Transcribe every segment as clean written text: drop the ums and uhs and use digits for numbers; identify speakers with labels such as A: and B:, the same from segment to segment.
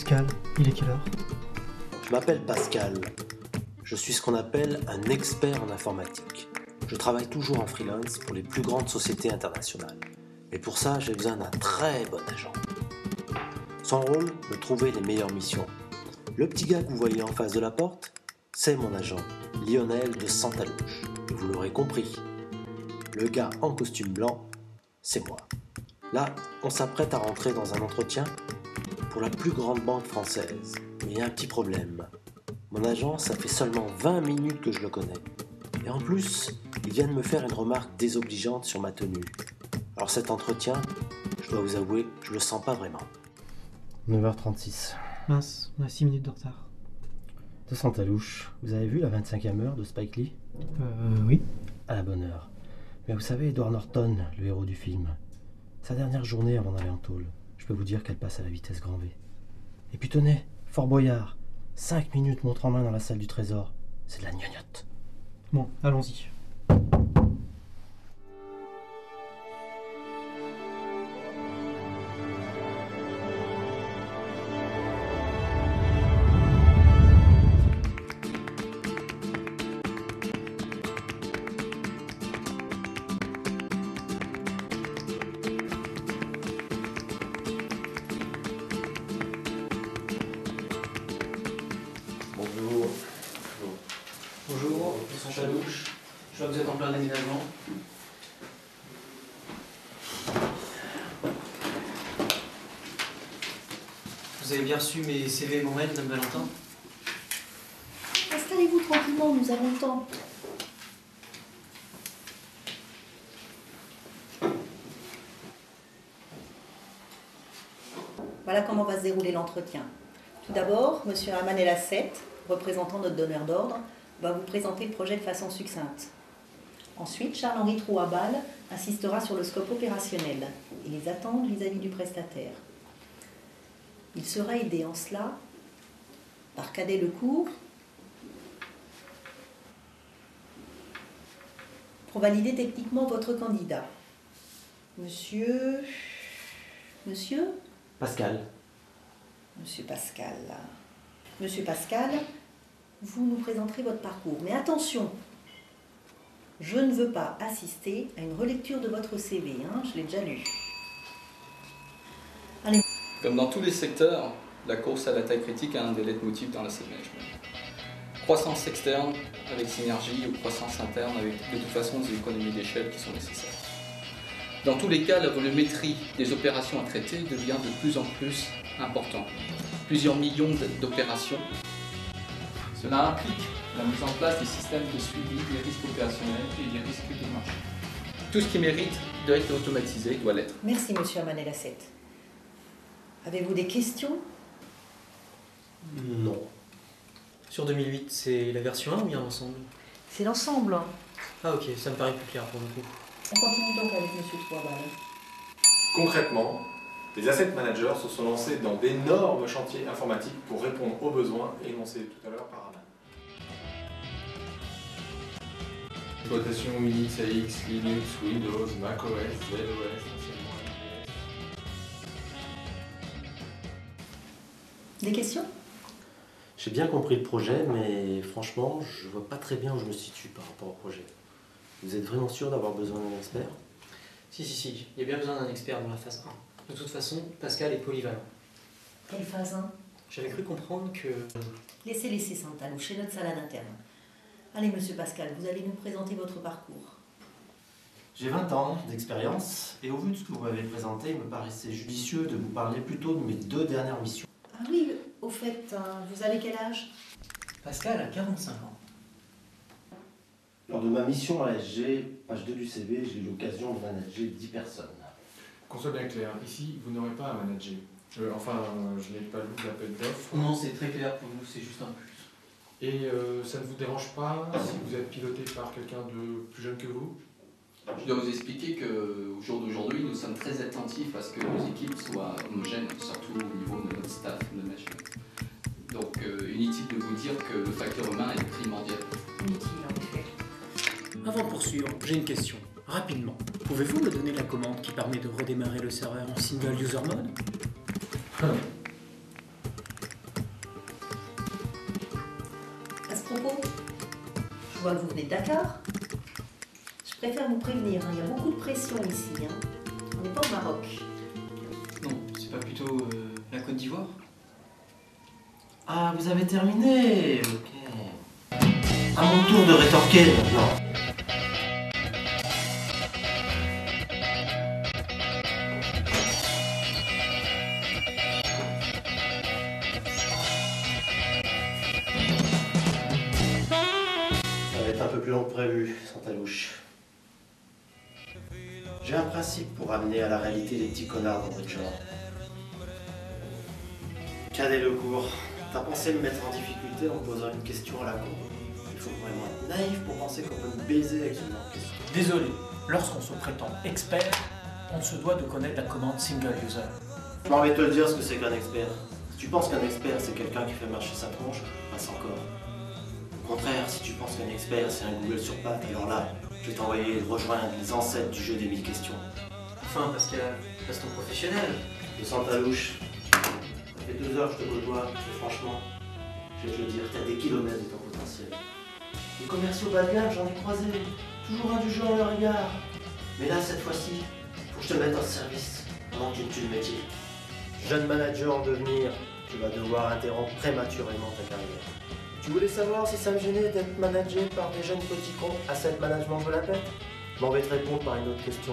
A: Pascal, il est quelle heure?
B: Je m'appelle Pascal. Je suis ce qu'on appelle un expert en informatique. Je travaille toujours en freelance pour les plus grandes sociétés internationales. Mais pour ça, j'ai besoin d'un très bon agent. Son rôle, me trouver les meilleures missions. Le petit gars que vous voyez en face de la porte, c'est mon agent, Lionel de Santalouche. Et vous l'aurez compris, le gars en costume blanc, c'est moi. Là, on s'apprête à rentrer dans un entretien pour la plus grande banque française. Mais il y a un petit problème. Mon agent, ça fait seulement 20 minutes que je le connais. Et en plus, il vient de me faire une remarque désobligeante sur ma tenue. Alors cet entretien, je dois vous avouer, je le sens pas vraiment.
C: 9h36.
A: Mince, on a 6 minutes de retard.
C: De Santalouche, vous avez vu la 25e heure de Spike Lee?
A: Oui.
C: À la bonne heure. Mais vous savez, Edward Norton, le héros du film, sa dernière journée avant d'aller en tôle, je peux vous dire qu'elle passe à la vitesse grand V. Et puis tenez, Fort Boyard, 5 minutes montre en main dans la salle du trésor. C'est de la gnognotte.
A: Bon, allons-y.
B: Bonjour.
D: Bonjour, de Santalouche. Je vois que vous êtes en plein déménagement. Vous avez bien reçu mes CV et mon mail, Madame Valentin?
E: Installez-vous tranquillement, nous avons le temps. Voilà comment va se dérouler l'entretien. Tout d'abord, M. Aman El Asset, représentant notre donneur d'ordre, va vous présenter le projet de façon succincte. Ensuite, Charles-Henri Trouabal insistera sur le scope opérationnel et les attentes vis-à-vis du prestataire. Il sera aidé en cela par Cadet Lecourt pour valider techniquement votre candidat. Monsieur
C: Pascal.
E: Monsieur Pascal. Monsieur Pascal, vous nous présenterez votre parcours. Mais attention, je ne veux pas assister à une relecture de votre CV, je l'ai déjà lu. Allez.
F: Comme dans tous les secteurs, la course à la taille critique a un des leitmotifs dans l'asset management. Croissance externe avec synergie ou croissance interne avec de toute façon des économies d'échelle qui sont nécessaires. Dans tous les cas, la volumétrie des opérations à traiter devient de plus en plus important. Plusieurs millions d'opérations. Cela implique la mise en place des systèmes de suivi des risques opérationnels et des risques de marché. Tout ce qui mérite d'être automatisé doit l'être.
E: Merci, monsieur Aman El Asset. Avez-vous des questions?
B: Non.
D: Sur 2008, c'est la version 1 ou il y a un ensemble?
E: C'est l'ensemble.
D: Ah ok, ça me paraît plus clair pour le coup.
E: On continue donc avec monsieur Trouabal.
G: Concrètement, les asset managers se sont lancés dans d'énormes chantiers informatiques pour répondre aux besoins énoncés tout à l'heure par Aman. Exploitation Unix, AX, Linux, Windows, macOS, ZOS, essentiellement AWS.
E: Des questions?
B: J'ai bien compris le projet, mais franchement, je vois pas très bien où je me situe par rapport au projet. Vous êtes vraiment sûr d'avoir besoin d'un expert?
D: Si, il y a bien besoin d'un expert dans la phase 1. De toute façon, Pascal est polyvalent.
E: Quelle phase 1?
D: J'avais cru comprendre que...
E: Laissez Santalouche, chez notre salade interne. Allez, monsieur Pascal, vous allez nous présenter votre parcours.
C: J'ai 20 ans d'expérience, et au vu de ce que vous m'avez présenté, il me paraissait judicieux de vous parler plutôt de mes 2 dernières missions.
E: Ah oui, au fait, vous avez quel âge?
D: Pascal a 45 ans.
C: Lors de ma mission à SG, page 2 du CV, j'ai eu l'occasion de manager 10 personnes.
G: Qu'on soit bien clair, ici, vous n'aurez pas à manager. Je n'ai pas lu l'appel d'offres.
D: Non, c'est très clair pour nous, c'est juste un plus.
G: Et ça ne vous dérange pas si vous êtes piloté par quelqu'un de plus jeune que vous?
F: Je dois vous expliquer qu'au jour d'aujourd'hui, nous sommes très attentifs à ce que nos équipes soient homogènes, surtout au niveau de notre staff de management. Donc, inutile de vous dire que le facteur humain est primordial.
E: Inutile, en effet.
H: Avant de poursuivre, j'ai une question. Rapidement, pouvez-vous me donner la commande qui permet de redémarrer le serveur en single user mode?
E: Je vois que vous venez de Dakar. Je préfère vous prévenir, hein, il y a beaucoup de pression ici. Hein. On n'est pas au Maroc.
D: Non, c'est pas plutôt la Côte d'Ivoire?
C: Ah, vous avez terminé. Ok. À mon tour de rétorquer maintenant. Ça va être un peu plus long que prévu, sans ta louche. J'ai un principe pour ramener à la réalité les petits connards dans votre genre. Cadet le cours, t'as pensé me mettre en difficulté en me posant une question à la con? Il faut vraiment être naïf pour penser qu'on peut me baiser avec ce genre de question.
H: Désolé, lorsqu'on se prétend expert, on se doit de connaître la commande single user.
C: Je m'en vais te le dire ce que c'est qu'un expert. Si tu penses qu'un expert c'est quelqu'un qui fait marcher sa tronche, passe encore. Au contraire, si tu penses qu'un expert c'est un Google sur pattes, alors là, je vais t'envoyer rejoindre les ancêtres du jeu des 1000 questions.
D: Enfin, Pascal, passe ton professionnel.
C: Je sens ta louche. Ça fait 2 heures que je te côtoie, et franchement, je vais te le dire, t'as des kilomètres de ton potentiel. Les commerciaux bas de gamme, j'en ai croisé, toujours indulgents à leur égard. Mais là, cette fois-ci, faut que je te mette en service, pendant que tu me tues le métier. Jeune manager en devenir, tu vas devoir interrompre prématurément ta carrière. Tu voulais savoir si ça me gênait d'être managé par des jeunes petits cons asset management de la pète? Je m'en vais te répondre par une autre question.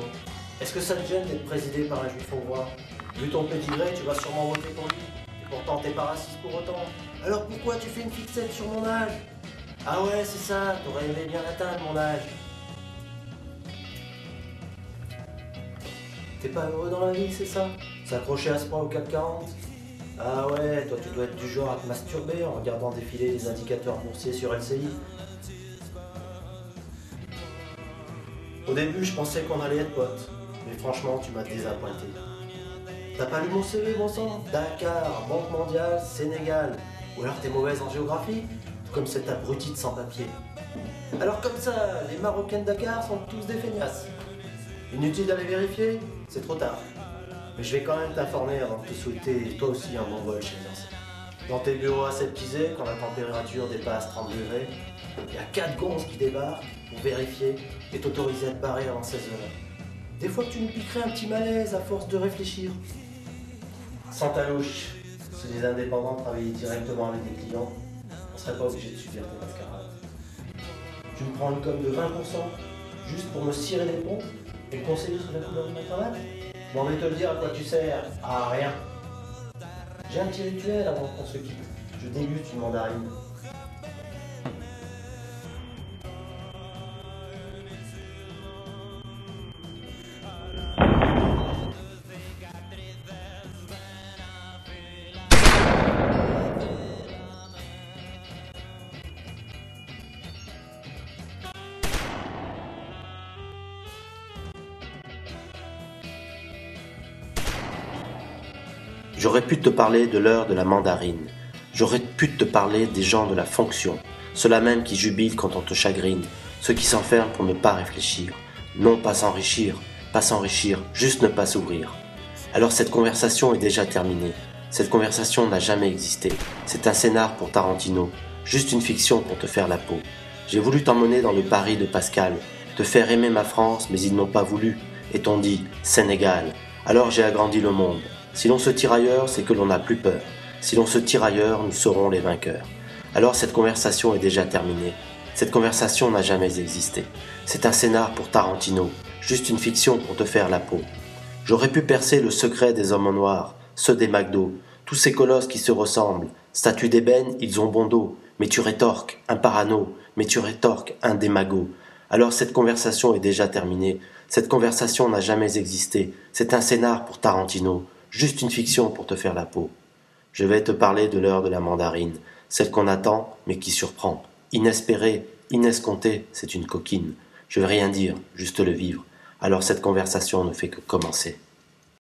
C: Est-ce que ça te gêne d'être présidé par un juif hongrois? Vu ton pédigré, tu vas sûrement voter pour lui. Et pourtant, t'es pas raciste pour autant. Alors pourquoi tu fais une fixette sur mon âge? Ah ouais, c'est ça, t'aurais aimé bien l'atteindre, mon âge. T'es pas heureux dans la vie, c'est ça? S'accrocher à ce point au 440? Ah ouais, toi tu dois être du genre à te masturber en regardant défiler les indicateurs boursiers sur LCI. Au début, je pensais qu'on allait être potes, mais franchement, tu m'as désappointé. T'as pas lu mon CV, bon sang? Dakar, Banque mondiale, Sénégal. Ou alors t'es mauvaise en géographie, comme cet abruti de sans-papier. Alors comme ça, les Marocains de Dakar sont tous des feignasses. Inutile d'aller vérifier, c'est trop tard. Mais je vais quand même t'informer avant de te souhaiter toi aussi un bon vol chez les anciens. Dans tes bureaux aseptisés, quand la température dépasse 30 degrés, il y a 4 gonzes qui débarquent pour vérifier et t'autoriser à te barrer avant 16 heures. Des fois que tu nous piquerais un petit malaise à force de réfléchir. Sans ta louche, si les indépendants travaillaient directement avec des clients, on serait pas obligé de subir tes mascarades. Tu me prends une com de 20% juste pour me cirer les ponts et me conseiller sur la couleur de ma cravate? Je m'en vais te le dire à quoi tu sers. À rien. J'ai un petit rituel avant qu'on se quitte. Je déguste une mandarine.
B: J'aurais pu te parler de l'heure de la mandarine. J'aurais pu te parler des gens de la fonction. Ceux-là même qui jubilent quand on te chagrine. Ceux qui s'enferment pour ne pas réfléchir. Non pas s'enrichir, juste ne pas s'ouvrir. Alors cette conversation est déjà terminée. Cette conversation n'a jamais existé. C'est un scénar pour Tarantino. Juste une fiction pour te faire la peau. J'ai voulu t'emmener dans le Paris de Pascal. Te faire aimer ma France, mais ils n'ont pas voulu. Et t'ont dit Sénégal. Alors j'ai agrandi le monde. Si l'on se tire ailleurs, c'est que l'on n'a plus peur. Si l'on se tire ailleurs, nous serons les vainqueurs. Alors cette conversation est déjà terminée. Cette conversation n'a jamais existé. C'est un scénar pour Tarantino, juste une fiction pour te faire la peau. J'aurais pu percer le secret des hommes en noir, ceux des McDo, tous ces colosses qui se ressemblent. Statues d'ébène, ils ont bon dos, mais tu rétorques, un parano, mais tu rétorques, un démago. Alors cette conversation est déjà terminée. Cette conversation n'a jamais existé. C'est un scénar pour Tarantino. Juste une fiction pour te faire la peau. Je vais te parler de l'heure de la mandarine, celle qu'on attend, mais qui surprend. Inespérée, inescomptée, c'est une coquine. Je vais rien dire, juste le vivre. Alors cette conversation ne fait que commencer.